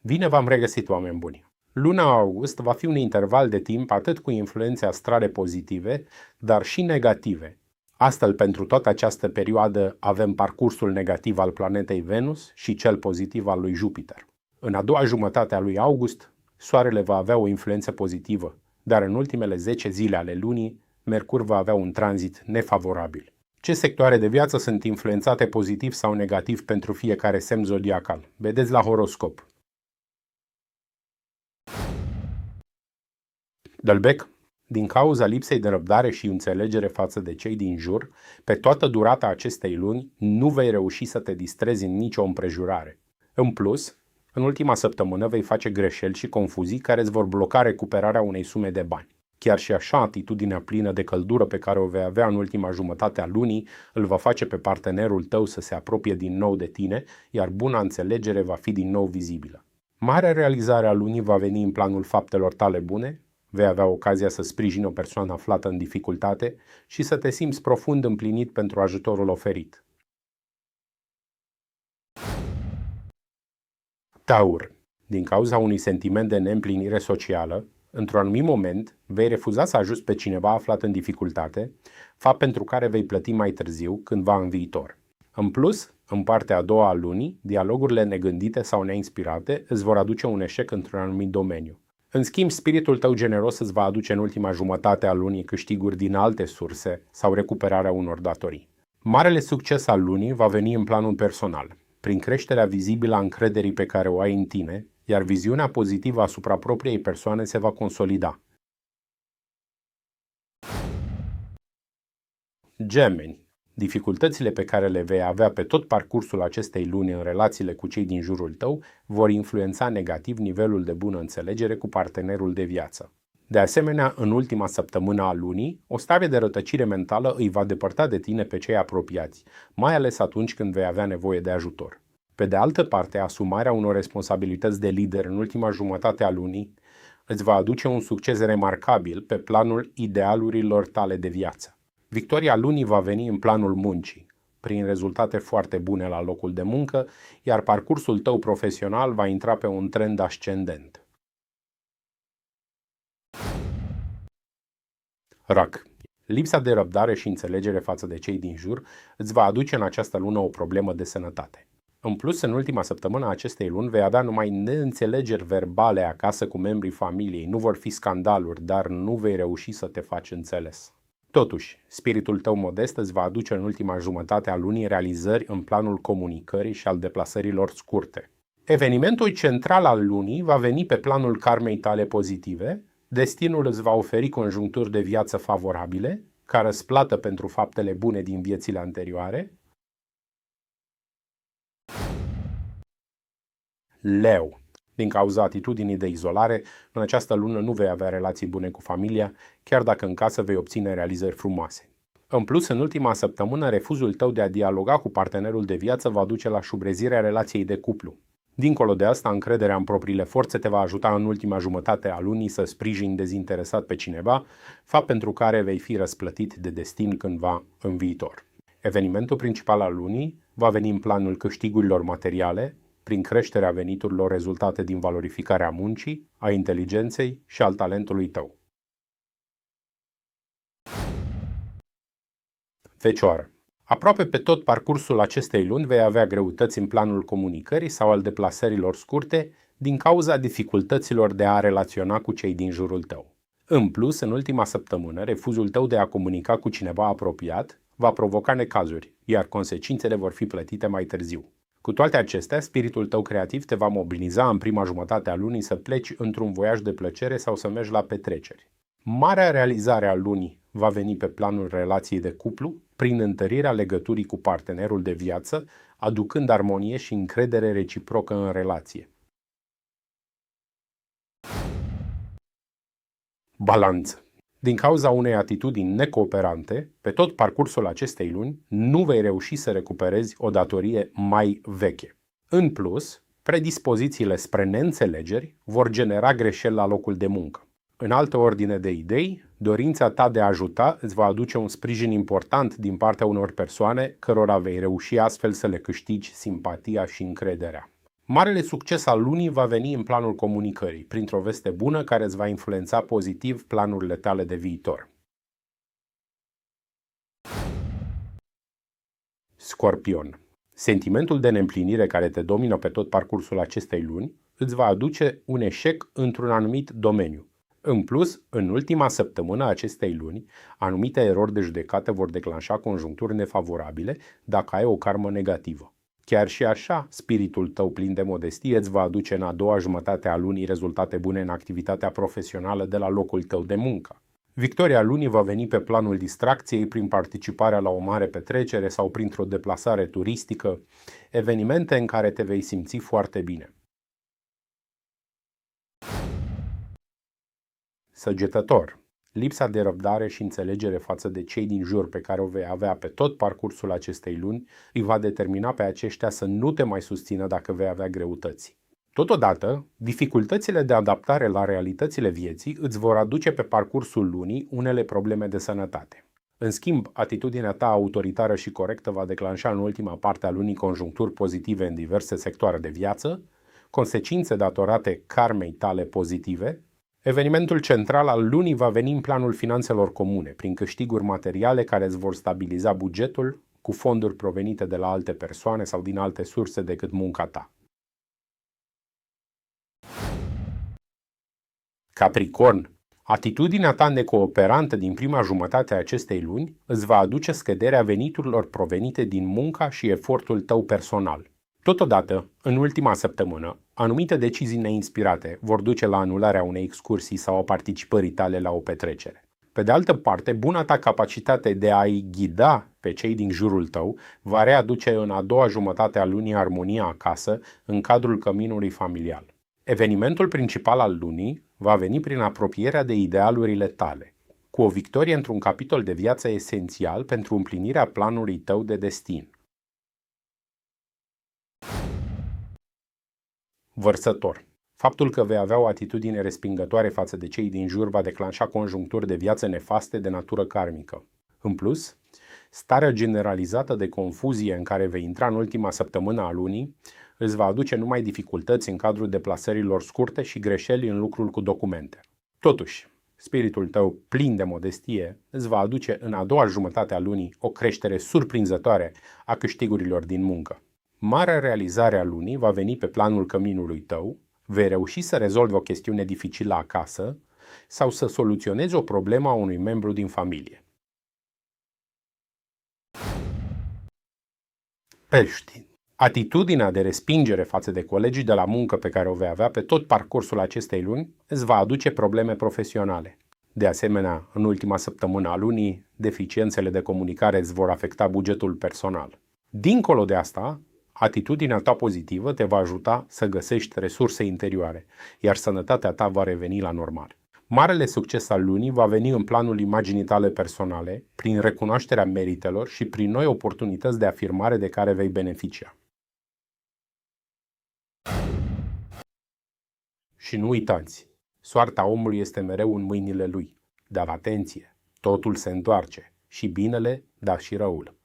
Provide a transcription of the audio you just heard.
Bine v-am regăsit, oameni buni! Luna august va fi un interval de timp atât cu influențe astrale pozitive, dar și negative. Astfel, pentru toată această perioadă avem parcursul negativ al planetei Venus și cel pozitiv al lui Jupiter. În a doua jumătate a lui august, Soarele va avea o influență pozitivă, dar în ultimele 10 zile ale lunii, Mercur va avea un tranzit nefavorabil. Ce sectoare de viață sunt influențate pozitiv sau negativ pentru fiecare semn zodiacal? Vedeți la horoscop. Dălbec, din cauza lipsei de răbdare și înțelegere față de cei din jur, pe toată durata acestei luni nu vei reuși să te distrezi în nicio împrejurare. În plus, în ultima săptămână vei face greșeli și confuzii care îți vor bloca recuperarea unei sume de bani. Chiar și așa, atitudinea plină de căldură pe care o vei avea în ultima jumătate a lunii îl va face pe partenerul tău să se apropie din nou de tine, iar buna înțelegere va fi din nou vizibilă. Marea realizare a lunii va veni în planul faptelor tale bune, vei avea ocazia să sprijini o persoană aflată în dificultate și să te simți profund împlinit pentru ajutorul oferit. Taur, din cauza unui sentiment de neîmplinire socială, într-un anumit moment vei refuza să ajuți pe cineva aflat în dificultate, fapt pentru care vei plăti mai târziu, cândva în viitor. În plus, în partea a doua a lunii, dialogurile negândite sau neinspirate îți vor aduce un eșec într-un anumit domeniu. În schimb, spiritul tău generos îți va aduce în ultima jumătate a lunii câștiguri din alte surse sau recuperarea unor datorii. Marele succes al lunii va veni în planul personal, prin creșterea vizibilă a încrederii pe care o ai în tine, iar viziunea pozitivă asupra propriei persoane se va consolida. Gemeni, dificultățile pe care le vei avea pe tot parcursul acestei luni în relațiile cu cei din jurul tău vor influența negativ nivelul de bună înțelegere cu partenerul de viață. De asemenea, în ultima săptămână a lunii, o stare de rătăcire mentală îi va depărta de tine pe cei apropiați, mai ales atunci când vei avea nevoie de ajutor. Pe de altă parte, asumarea unor responsabilități de lider în ultima jumătate a lunii îți va aduce un succes remarcabil pe planul idealurilor tale de viață. Victoria lunii va veni în planul muncii, prin rezultate foarte bune la locul de muncă, iar parcursul tău profesional va intra pe un trend ascendent. Rac. Lipsa de răbdare și înțelegere față de cei din jur îți va aduce în această lună o problemă de sănătate. În plus, în ultima săptămână a acestei luni vei avea numai neînțelegeri verbale acasă cu membrii familiei, nu vor fi scandaluri, dar nu vei reuși să te faci înțeles. Totuși, spiritul tău modest îți va aduce în ultima jumătate a lunii realizări în planul comunicării și al deplasărilor scurte. Evenimentul central al lunii va veni pe planul karmei tale pozitive, destinul îți va oferi conjuncturi de viață favorabile, ca răsplată pentru faptele bune din viețile anterioare. Leu. Din cauza atitudinii de izolare, în această lună nu vei avea relații bune cu familia, chiar dacă în casă vei obține realizări frumoase. În plus, în ultima săptămână, refuzul tău de a dialoga cu partenerul de viață va duce la șubrezirea relației de cuplu. Dincolo de asta, încrederea în propriile forțe te va ajuta în ultima jumătate a lunii să sprijini dezinteresat pe cineva, fapt pentru care vei fi răsplătit de destin cândva în viitor. Evenimentul principal al lunii va veni în planul câștigurilor materiale, prin creșterea veniturilor rezultate din valorificarea muncii, a inteligenței și al talentului tău. Fecioară. Aproape pe tot parcursul acestei luni vei avea greutăți în planul comunicării sau al deplasărilor scurte din cauza dificultăților de a relaționa cu cei din jurul tău. În plus, în ultima săptămână, refuzul tău de a comunica cu cineva apropiat va provoca necazuri, iar consecințele vor fi plătite mai târziu. Cu toate acestea, spiritul tău creativ te va mobiliza în prima jumătate a lunii să pleci într-un voiaj de plăcere sau să mergi la petreceri. Marea realizare a lunii va veni pe planul relației de cuplu, prin întărirea legăturii cu partenerul de viață, aducând armonie și încredere reciprocă în relație. Balanță. Din cauza unei atitudini necooperante, pe tot parcursul acestei luni, nu vei reuși să recuperezi o datorie mai veche. În plus, predispozițiile spre neînțelegeri vor genera greșeli la locul de muncă. În altă ordine de idei, dorința ta de a ajuta îți va aduce un sprijin important din partea unor persoane cărora vei reuși astfel să le câștigi simpatia și încrederea. Marele succes al lunii va veni în planul comunicării, printr-o veste bună care îți va influența pozitiv planurile tale de viitor. Scorpion. Sentimentul de neîmplinire care te domină pe tot parcursul acestei luni îți va aduce un eșec într-un anumit domeniu. În plus, în ultima săptămână a acestei luni, anumite erori de judecată vor declanșa conjuncturi nefavorabile dacă ai o karmă negativă. Chiar și așa, spiritul tău plin de modestie îți va aduce în a doua jumătate a lunii rezultate bune în activitatea profesională de la locul tău de muncă. Victoria lunii va veni pe planul distracției prin participarea la o mare petrecere sau printr-o deplasare turistică, evenimente în care te vei simți foarte bine. Săgetător. Lipsa de răbdare și înțelegere față de cei din jur pe care o vei avea pe tot parcursul acestei luni îi va determina pe aceștia să nu te mai susțină dacă vei avea greutăți. Totodată, dificultățile de adaptare la realitățile vieții îți vor aduce pe parcursul lunii unele probleme de sănătate. În schimb, atitudinea ta autoritară și corectă va declanșa în ultima parte a lunii conjuncturi pozitive în diverse sectoare de viață, consecințe datorate karmei tale pozitive. Evenimentul central al lunii va veni în planul finanțelor comune, prin câștiguri materiale care îți vor stabiliza bugetul cu fonduri provenite de la alte persoane sau din alte surse decât munca ta. Capricorn. Atitudinea ta necooperantă din prima jumătate a acestei luni îți va aduce scăderea veniturilor provenite din munca și efortul tău personal. Totodată, în ultima săptămână, anumite decizii neinspirate vor duce la anularea unei excursii sau a participării tale la o petrecere. Pe de altă parte, buna ta capacitate de a-i ghida pe cei din jurul tău va readuce în a doua jumătate a lunii armonia acasă în cadrul căminului familial. Evenimentul principal al lunii va veni prin apropierea de idealurile tale, cu o victorie într-un capitol de viață esențial pentru împlinirea planului tău de destin. Vărsător. Faptul că vei avea o atitudine respingătoare față de cei din jur va declanșa conjuncturi de viață nefaste de natură karmică. În plus, starea generalizată de confuzie în care vei intra în ultima săptămână a lunii îți va aduce numai dificultăți în cadrul deplasărilor scurte și greșeli în lucrul cu documente. Totuși, spiritul tău plin de modestie îți va aduce în a doua jumătate a lunii o creștere surprinzătoare a câștigurilor din muncă. Marea realizare a lunii va veni pe planul căminului tău, vei reuși să rezolvi o chestiune dificilă acasă sau să soluționezi o problemă a unui membru din familie. Pești. Atitudinea de respingere față de colegii de la muncă pe care o vei avea pe tot parcursul acestei luni îți va aduce probleme profesionale. De asemenea, în ultima săptămână a lunii, deficiențele de comunicare îți vor afecta bugetul personal. Dincolo de asta, atitudinea ta pozitivă te va ajuta să găsești resurse interioare, iar sănătatea ta va reveni la normal. Marele succes al lunii va veni în planul imaginii tale personale, prin recunoașterea meritelor și prin noi oportunități de afirmare de care vei beneficia. Și nu uitați, soarta omului este mereu în mâinile lui. Dar atenție, totul se întoarce, și binele, dar și răul.